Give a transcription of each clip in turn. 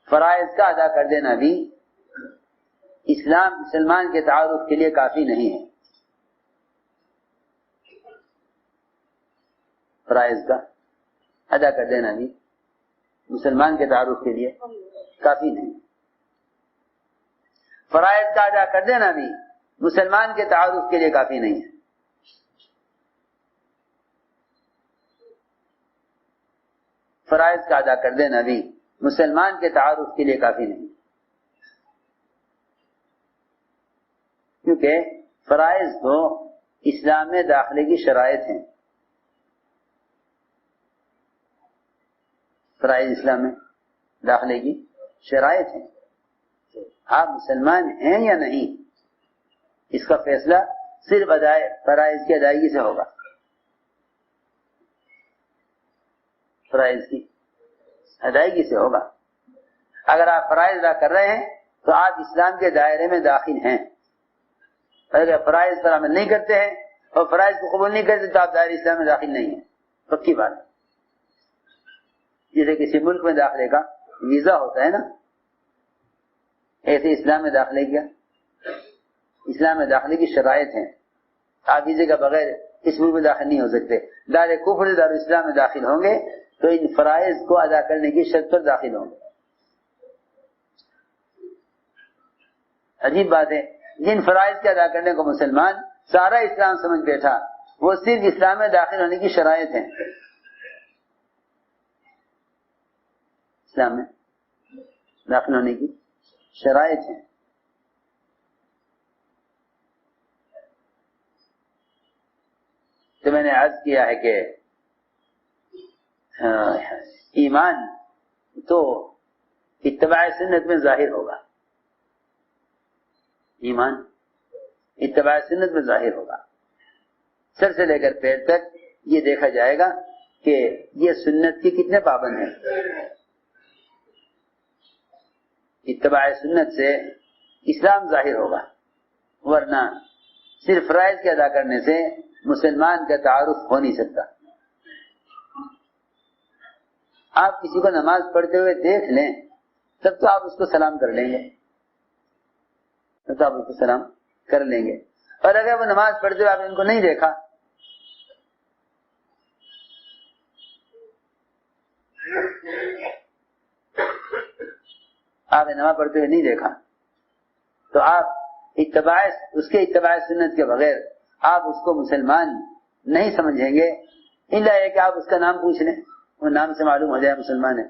فرائض کا ادا کر دینا بھی اسلام مسلمان کے تعارف کے لیے کافی نہیں ہے. فرائض کا ادا کر دینا بھی مسلمان کے تعارف کے لیے کافی نہیں. فرائض کا ادا کر دینا بھی مسلمان کے تعارف کے لیے کافی نہیں ہے. فرائض کا ادا کر دینا بھی مسلمان کے تعارف کے لیے کافی نہیں، کیونکہ فرائض تو اسلام میں داخلے کی شرائط ہیں. فرائض اسلام میں داخلے کی شرائط ہیں. آپ مسلمان ہیں یا نہیں، اس کا فیصلہ صرف فرائض کی ادائیگی سے ہوگا. فرائض کی ادائیگی سے ہوگا. اگر آپ فرائض ادا کر رہے ہیں تو آپ اسلام کے دائرے میں داخل ہیں. اگر فرائض پر عمل نہیں کرتے ہیں اور فرائض کو قبول نہیں کرتے تو آپ دائرے اسلام میں داخل نہیں ہیں. پکی بات ہے. جیسے کسی ملک میں داخلے کا ویزا ہوتا ہے نا، ایسے اسلام میں داخلے کیا، اسلام میں داخلے کی شرائط ہیں. آپ ویزے کا بغیر اس ملک میں داخل نہیں ہو سکتے. دار کفر دار اسلام میں داخل ہوں گے تو ان فرائض کو ادا کرنے کی شرط پر داخل ہوں گے. عجیب بات ہے، جن فرائض کے ادا کرنے کو مسلمان سارا اسلام سمجھ بیٹھا وہ صرف اسلام میں داخل ہونے کی شرائط ہیں. اسلام میں داخل ہونے کی شرائط ہیں. تو میں نے عرض کیا ہے کہ ایمان تو اتباع سنت میں ظاہر ہوگا. ایمان اتباع سنت میں ظاہر ہوگا. سر سے لے کر پیر تک یہ دیکھا جائے گا کہ یہ سنت کے کتنے پابند ہیں. اتباع سنت سے اسلام ظاہر ہوگا، ورنہ صرف فرائض کے ادا کرنے سے مسلمان کا تعارف ہو نہیں سکتا. آپ کسی کو نماز پڑھتے ہوئے دیکھ لیں تب تو آپ اس کو سلام کر لیں گے، تو آپ اس کو سلام کر لیں گے. اور اگر وہ نماز پڑھتے ہوئے آپ نے ان کو نہیں دیکھا، آپ نے نماز پڑھتے ہوئے نہیں دیکھا تو آپ اس کے اتباع سنت کے بغیر آپ اس کو مسلمان نہیں سمجھیں گے، الا یہ کہ آپ اس کا نام پوچھ لیں، وہ نام سے معلوم ہو جائے مسلمان ہے.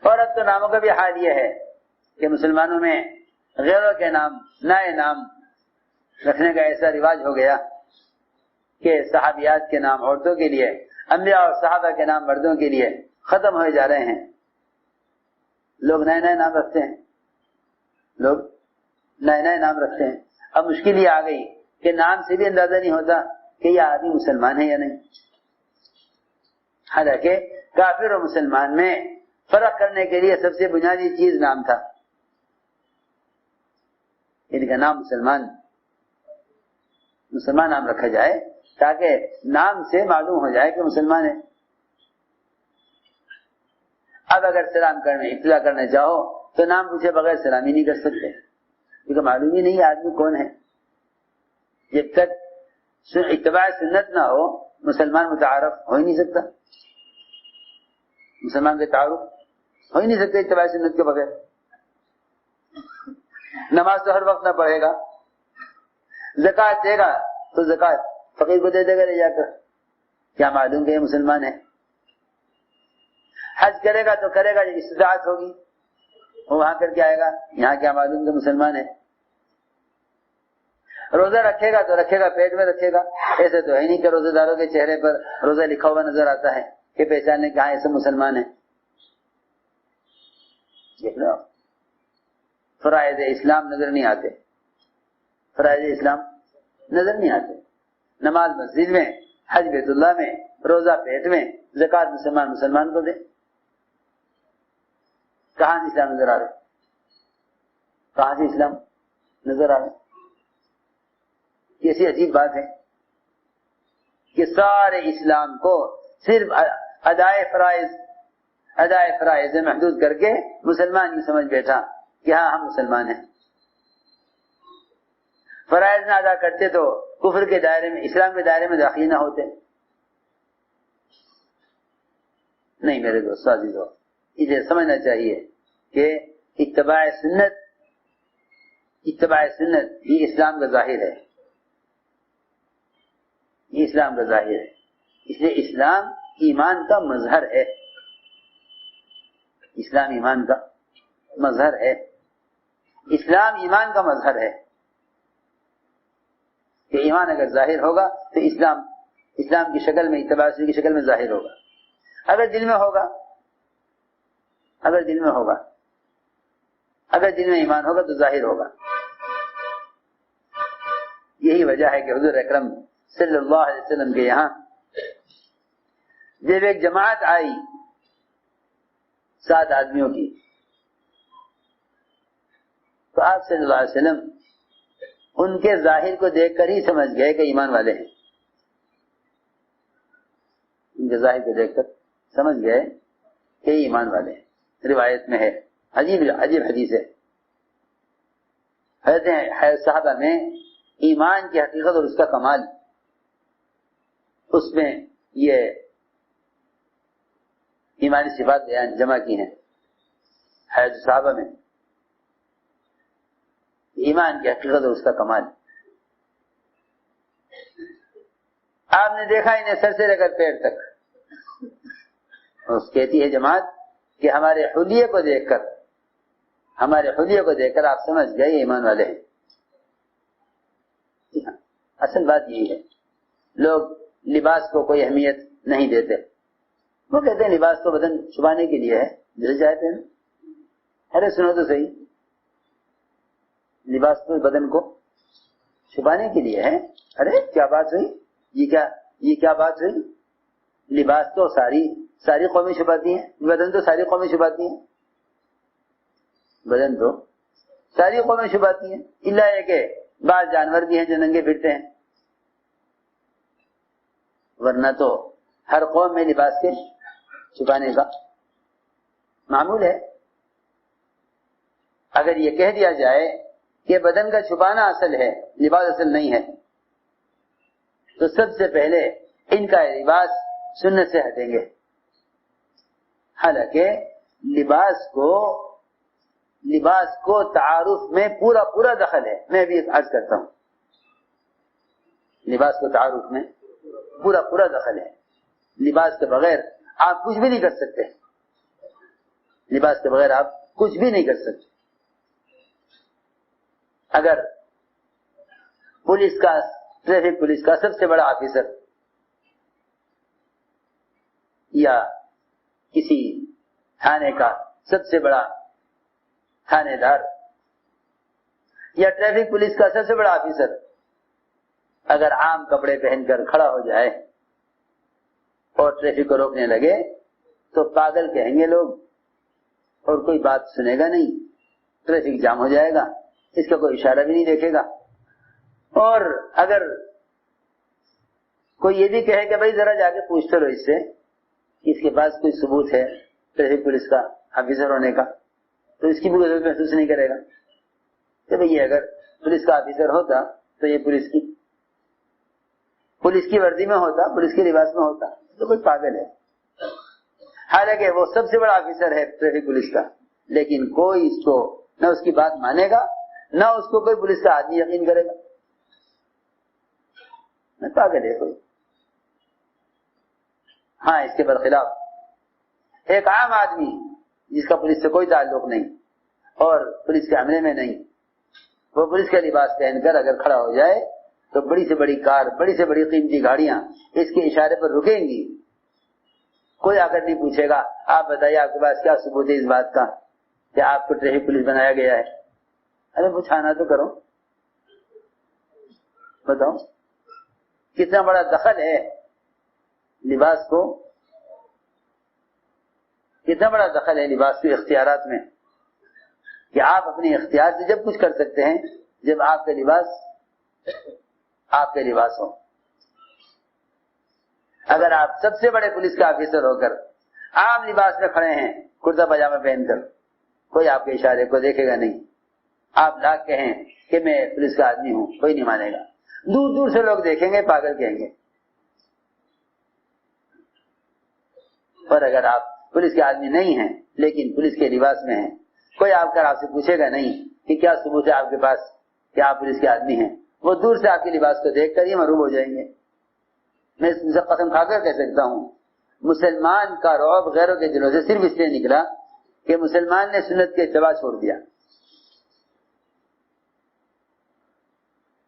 اور اب تو ناموں کا بھی حال یہ ہے کہ مسلمانوں میں غیروں کے نام، نئے نام رکھنے کا ایسا رواج ہو گیا کہ صحابیات کے نام عورتوں کے لیے، انبیاء اور صحابہ کے نام مردوں کے لیے ختم ہوئے جا رہے ہیں. لوگ نئے نئے نام رکھتے ہیں، لوگ نئے نئے نام رکھتے ہیں. اب مشکل یہ آ گئی کہ نام سے بھی اندازہ نہیں ہوتا کہ یہ آدمی مسلمان ہے یا نہیں. حالانکہ کافر اور مسلمان میں فرق کرنے کے لیے سب سے بنیادی چیز نام تھا. ان کا نام مسلمان نام رکھا جائے تاکہ نام سے معلوم ہو جائے کہ مسلمان ہے. اب اگر سلام کرنے ابتدا کرنا چاہو تو نام پوچھے بغیر سلام ہی نہیں کر سکتے، کیونکہ معلوم ہی نہیں آدمی کون ہے. جب تک اتباع سنت نہ ہو مسلمان متعارف ہو ہی نہیں سکتا، مسلمان کے تعارف ہو ہی نہیں سکتے اتباع سنت کے بغیر. نماز تو ہر وقت نہ پڑھے گا، زکوٰۃ دے گا تو زکوٰۃ فقیر کو دے دے گا لے جا کر، کیا معلوم کہ یہ مسلمان ہے. حج کرے گا تو کرے گا جب استطاعت ہوگی، وہ وہاں کر کے آئے گا، یہاں کیا معلوم کہ مسلمان ہے. روزہ رکھے گا تو رکھے گا پیٹ میں رکھے گا، ایسے تو ہے نہیں کہ روزہ داروں کے چہرے پر روزہ لکھا ہوا نظر آتا ہے کہ پہچاننے کہ ہاں ایسے مسلمان ہے. دیکھ لو فرائض اسلام نظر نہیں آتے، فرائض اسلام نظر نہیں آتے. نماز مسجد میں، حج بیت اللہ میں، روزہ پیٹ میں، زکوٰۃ مسلمان کو دے. کہاں سے اسلام نظر آ رہا ہے؟ کہاں سے اسلام نظر آ رہا ہے؟ کیسی عجیب بات ہے کہ سارے اسلام کو صرف ادائے فرائض، ادائے فرائض محدود کر کے مسلمان یہ سمجھ بیٹھا کہ ہاں ہم مسلمان ہیں. فرائض نہ ادا کرتے تو کفر کے دائرے میں، اسلام کے دائرے میں داخل نہ ہوتے. نہیں میرے دوستو عزیزو، اسے سمجھنا چاہیے کہ اتباع سنت یہ اسلام کا ظاہر ہے، یہ اسلام کا ظاہر ہے. اس لیے اسلام ایمان کا مظہر ہے، اسلام ایمان کا مظہر ہے، اسلام ایمان کا مظہر ہے. کہ ایمان اگر ظاہر ہوگا تو اسلام کی شکل میں، اتباع سنت کی شکل میں ظاہر ہوگا. اگر دل میں ہوگا، اگر دل میں ایمان ہوگا تو ظاہر ہوگا. یہی وجہ ہے کہ حضور اکرم صلی اللہ علیہ وسلم کے یہاں جب ایک جماعت آئی 7 آدمیوں کی، تو آپ صلی اللہ علیہ وسلم ان کے ظاہر کو دیکھ کر ہی سمجھ گئے کہ ایمان والے ہیں. ان کے ظاہر کو دیکھ کر سمجھ گئے کہ ایمان والے ہیں. روایت میں ہے، عجیب حدیث ہے. حضرت صحابہ میں ایمان کی حقیقت اور اس کا کمال، اس میں یہ ایمانی صفات بیان جمع کی ہیں. حضرت صحابہ میں ایمان کی حقیقت اور اس کا کمال. آپ نے دیکھا انہیں سر سے لے کر پیر تک. اس کہتی ہے جماعت کہ ہمارے حلیے کو دیکھ کر آپ سمجھ گئے یہ ایمان والے ہیں. اصل بات یہی ہے، لوگ لباس کو کوئی اہمیت نہیں دیتے. وہ کہتے ہیں لباس تو بدن چھپانے کے لیے ہے، جل جاتے ہیں. ارے سنو تو صحیح، لباس تو بدن کو چھپانے کے لیے ہے. ارے کیا بات ہوئی، یہ کیا بات ہوئی؟ لباس تو ساری قومیں چھپاتی ہیں، بدن تو ساری قومیں چھپاتی ہیں. بدن تو ساری قومیں چھپاتی ہیں، الا یہ کہ بعض جانور بھی ہیں جو ننگے پھرتے ہیں، ورنہ تو ہر قوم میں لباس کے چھپانے کا معمول ہے. اگر یہ کہہ دیا جائے کہ بدن کا چھپانا اصل ہے، لباس اصل نہیں ہے، تو سب سے پہلے ان کا لباس سنت سے ہٹیں گے. حالانکہ لباس کو تعارف میں پورا دخل ہے. میں بھی عرض کرتا ہوں، لباس کو تعارف میں پورا دخل ہے. لباس کے بغیر آپ کچھ بھی نہیں کر سکتے. لباس کے بغیر آپ کچھ بھی نہیں کر سکتے. اگر ٹریفک پولیس کا سب سے بڑا آفیسر یا کسی تھانے کا سب سے بڑا تھانے دار یا ٹریفک پولیس کا سب سے بڑا آفیسر اگر عام کپڑے پہن کر کھڑا ہو جائے اور ٹریفک کو روکنے لگے تو پاگل کہیں گے لوگ، اور کوئی بات سنے گا نہیں. ٹریفک جام ہو جائے گا، اس کا کوئی اشارہ بھی نہیں دیکھے گا. اور اگر کوئی یہ بھی کہے کہ بھائی ذرا جا کے پوچھتے رہو اس سے، اس کے پاس کوئی ثبوت ہے ٹریفک پولیس کا آفیسر ہونے کا، تو اس کی بھی ضرورت محسوس نہیں کرے گا کہ بھئی اگر پولیس کا آفیسر ہوتا تو یہ پولیس کی وردی میں ہوتا، پولیس کے لباس میں ہوتا، تو کوئی پاگل ہے. حالانکہ وہ سب سے بڑا آفیسر ہے ٹریفک پولیس کا، لیکن کوئی اس کو نہ اس کی بات مانے گا، نہ اس کو کوئی پولیس کا آدمی یقین کرے گا. پاگل ہے کوئی. ہاں، اس کے برخلاف ایک عام آدمی جس کا پولیس سے کوئی تعلق نہیں اور پولیس کے عملے میں نہیں، وہ پولیس کا لباس پہن کر اگر کھڑا ہو جائے تو بڑی سے بڑی کار، بڑی سے بڑی قیمتی گاڑیاں اس کے اشارے پر رکیں گی. کوئی آ کر نہیں پوچھے گا آپ بتائیے آپ کے پاس کیا ثبوت ہے اس بات کا کہ آپ کو ٹریفک پولیس بنایا گیا ہے. ارے پوچھانا تو کرو، بتاؤ کتنا بڑا دخل ہے لباس کو، کتنا بڑا دخل ہے لباس کے اختیارات میں، کہ آپ اپنے اختیار سے جب کچھ کر سکتے ہیں جب آپ کے لباس ہو. اگر آپ سب سے بڑے پولیس کے آفیسر ہو کر عام لباس میں کھڑے ہیں کرتا پاجامہ پہن کر، کوئی آپ کے اشارے کو دیکھے گا نہیں. آپ لاکھ کہیں کہ میں پولیس کا آدمی ہوں، کوئی نہیں مانے گا. دور دور سے لوگ دیکھیں گے، پاگل کہیں گے. اور اگر آپ پولیس کے آدمی نہیں ہیں لیکن پولیس کے لباس میں ہیں، کوئی آپ کر آپ سے پوچھے گا نہیں کہ کیا ثبوت ہے آپ کے پاس کہ آپ پولیس کے آدمی ہیں. وہ دور سے آپ کے لباس کو دیکھ کر ہی معروف ہو جائیں گے. میں اس سے قسم کھا کر کہہ سکتا ہوں، مسلمان کا رعب غیروں کے دلوں سے صرف اس لیے نکلا کہ مسلمان نے سنت کے اتباع چھوڑ دیا.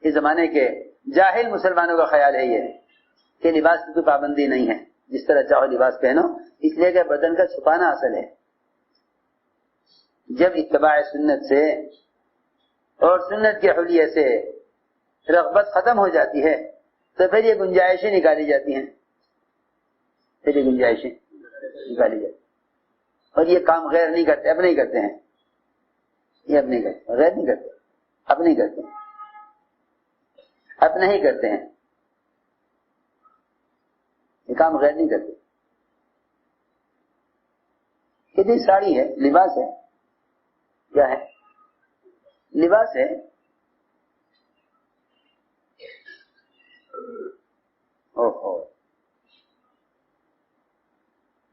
اس زمانے کے جاہل مسلمانوں کا خیال ہے یہ کہ لباس کی کوئی پابندی نہیں ہے، جس طرح چاہو لباس پہنو، اس لیے کہ بدن کا چھپانا اصل ہے. جب اتباع سنت سے اور سنت کے حلیے سے رغبت ختم ہو جاتی ہے تو پھر یہ گنجائشیں نکالی جاتی ہیں، اور یہ کام غیر نہیں کرتے، اپنے ہی کرتے ہیں. یہ اپنے کرتے، غیر نہیں کرتے، اپنے ہی کرتے ہیں، اپنے ہی کرتے ہیں. یہ کام غیر نہیں کرتے. کتنی ساڑی ہے، لباس ہے، کیا ہے؟ لباس ہے. اوہو،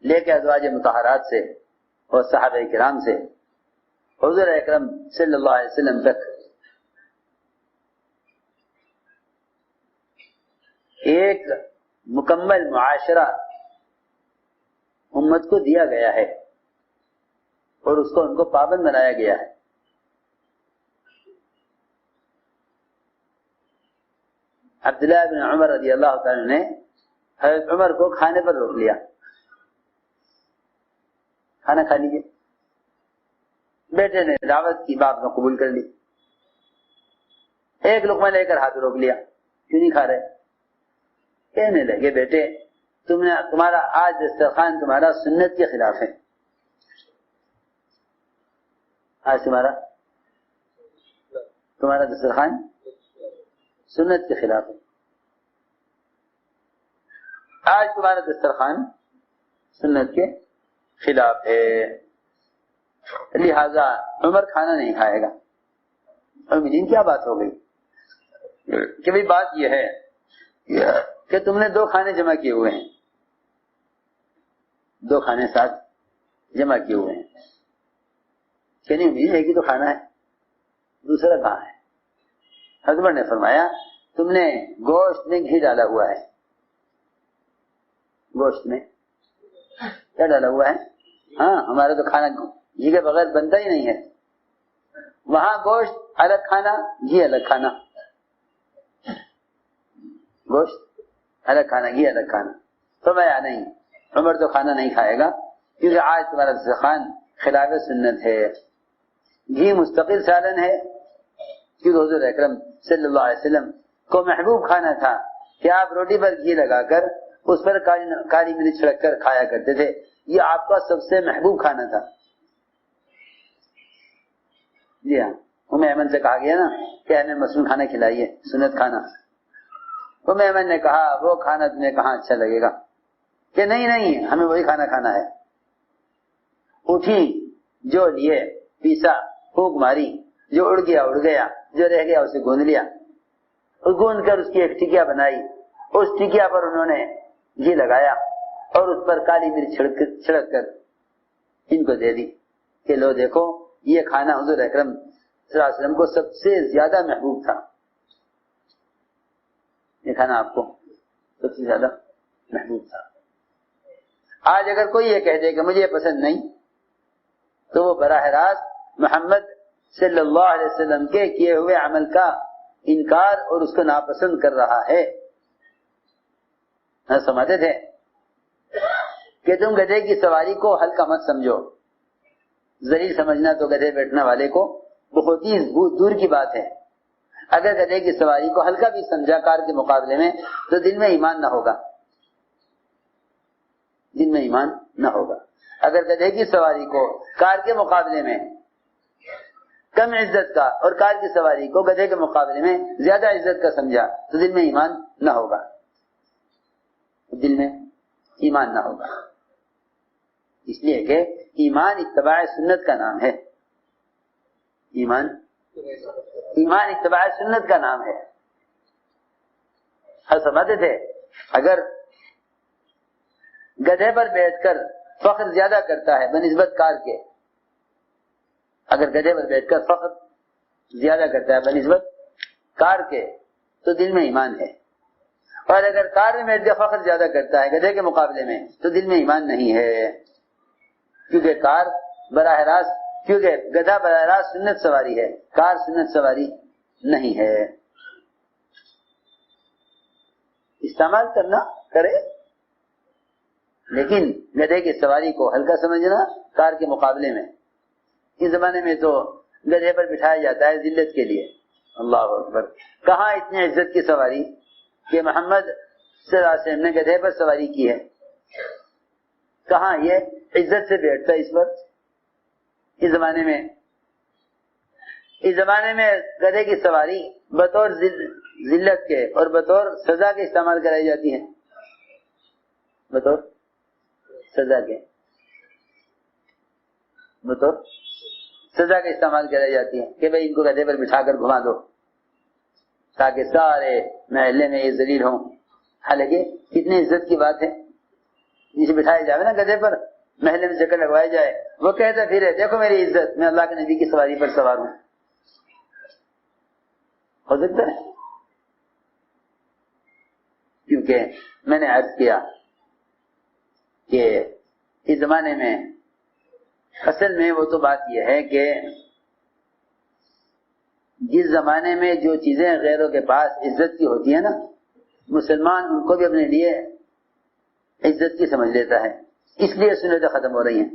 لے کے ازواج مطہرات سے اور صحابہ کرام سے حضور اکرم صلی اللہ علیہ وسلم تک ایک مکمل معاشرہ امت کو دیا گیا ہے اور اس کو ان کو پابند بنایا گیا ہے. عبداللہ بن عمر رضی اللہ تعالی نے حضرت عمر کو کھانے پر روک لیا. کھانا کھا لیجیے. بیٹے نے دعوت کی بات کو قبول کر لی. ایک لقمہ لے کر ہاتھ روک لیا، کیوں نہیں کھا رہے؟ کہنے لگے بیٹے تمہارا آج دسترخوان تمہارا سنت کے خلاف ہے. آج تمہارا دسترخوان سنت کے خلاف ہے. آج تمہارا دسترخوان سنت کے خلاف ہے، لہذا عمر کھانا نہیں کھائے گا. اور مجھے کیا بات ہو گئی کہ بھئی بات یہ ہے کہ تم نے 2 کھانے جمع کیے ہوئے ہیں، 2 کھانے ساتھ جمع کیے ہوئے ہیں. کہ نہیں مجھے ایک ہی تو کھانا ہے، دوسرا کہاں ہے؟ حضرت نے فرمایا تم نے گوشت میں گھی ڈالا ہوا ہے. گوشت میں کیا ڈالا ہوا ہے؟ ہاں، ہمارا تو کھانا گھی کے بغیر بنتا ہی نہیں ہے. وہاں گوشت الگ کھانا، گھی الگ کھانا. گوشت الگ کھانا، گھی الگ کھانا. فرمایا نہیں، عمر تو کھانا نہیں کھائے گا کیونکہ آج تمہارا دسترخوان خلاف سنت ہے. گھی مستقل سالن ہے کیونکہ حضور اکرم صلی اللہ علیہ وسلم کو محبوب کھانا تھا کہ آپ روٹی پر گھی لگا کر اس پر کالی مرچ چھڑک کر کھایا کرتے تھے. یہ آپ کا سب سے محبوب کھانا تھا. جی ہاں، ایمن سے کہا گیا نا کہ ہمیں مسلم کھانا کھلائیے، سنت کھانا. ایمن نے کہا وہ کھانا تمہیں کہاں اچھا لگے گا؟ کہ نہیں ہمیں وہی کھانا کھانا ہے. اٹھی، جو لیے پیسا، پھونک ماری، جو اڑ گیا، جو رہ گیا اسے گوند لیا، اور گوند کر اس کی ایک ٹکیا بنائی. اس ٹکیا پر انہوں نے گھی لگایا اور اس پر کالی مرچ چھڑک کر ان کو دے دی کہ لو دیکھو یہ کھانا حضور اکرم صلی اللہ علیہ وسلم کو سب سے زیادہ محبوب تھا. یہ کھانا آپ کو سب سے زیادہ محبوب تھا. آج اگر کوئی یہ کہہ دے کہ مجھے یہ پسند نہیں تو وہ براہ راست محمد صلی اللہ علیہ وسلم کے کیے ہوئے عمل کا انکار اور اس کو ناپسند کر رہا ہے. سمجھتے تھے کہ تم گدھے کی سواری کو ہلکا مت سمجھو. ذلیل سمجھنا تو گدھے بیٹھنے والے کو بہت ہی دور کی بات ہے. اگر گدھے کی سواری کو ہلکا بھی سمجھا کار کے مقابلے میں تو دل میں ایمان نہ ہوگا. دل میں ایمان نہ ہوگا. اگر گدھے کی سواری کو کار کے مقابلے میں کم عزت کا اور کار کی سواری کو گدھے کے مقابلے میں زیادہ عزت کا سمجھا تو دل میں ایمان نہ ہوگا. دل میں ایمان نہ ہوگا. اس لیے کہ ایمان اتباع سنت کا نام ہے، ایمان اتباع سنت کا نام ہے۔ ہم سمجھتے تھے اگر گدھے پر بیٹھ کر فخر زیادہ کرتا ہے بنسبت کار کے، اگر گدھے پر بیٹھ کر فخر زیادہ کرتا ہے بنسبت کار کے تو دل میں ایمان ہے، اور اگر کار میں بیٹھ کر فخر زیادہ کرتا ہے گدھے کے مقابلے میں تو دل میں ایمان نہیں ہے، کیونکہ گدھا براہ راست سنت سواری ہے، کار سنت سواری نہیں ہے۔ استعمال کرنا کرے، لیکن گدھے کی سواری کو ہلکا سمجھنا کار کے مقابلے میں۔ اس زمانے میں تو گدھے پر بٹھایا جاتا ہے ذلت کے لیے، اللہ اکبر۔ کہاں اتنی عزت کی سواری کہ محمد صلی اللہ علیہ وسلم نے گدھے پر سواری کی ہے، کہاں یہ عزت سے بیٹھتا اس پر؟ اس زمانے میں گدھے کی سواری بطور ذلت کے اور بطور سزا کے استعمال کرائی جاتی ہے، بطور سزا کے استعمال کرائی جاتی ہے کہ بھئی ان کو گدھے پر بٹھا کر گھما دو تاکہ سارے محلے میں یہ ذلیل ہوں۔ حالانکہ کتنی عزت کی بات ہے، جسے بٹھایا جائے نا گدھے پر، محلے میں چکر لگوایا جائے، وہ کہتا پھر دیکھو میری عزت، میں اللہ کے نبی کی سواری پر سوار ہوں۔ ہو سکتا ہے؟ کیونکہ میں نے عرض کیا کہ اس زمانے میں اصل میں وہ تو بات یہ ہے کہ جس زمانے میں جو چیزیں غیروں کے پاس عزت کی ہوتی ہیں نا، مسلمان ان کو بھی اپنے لیے عزت کی سمجھ لیتا ہے، اس لیے سنتیں ختم ہو رہی ہیں۔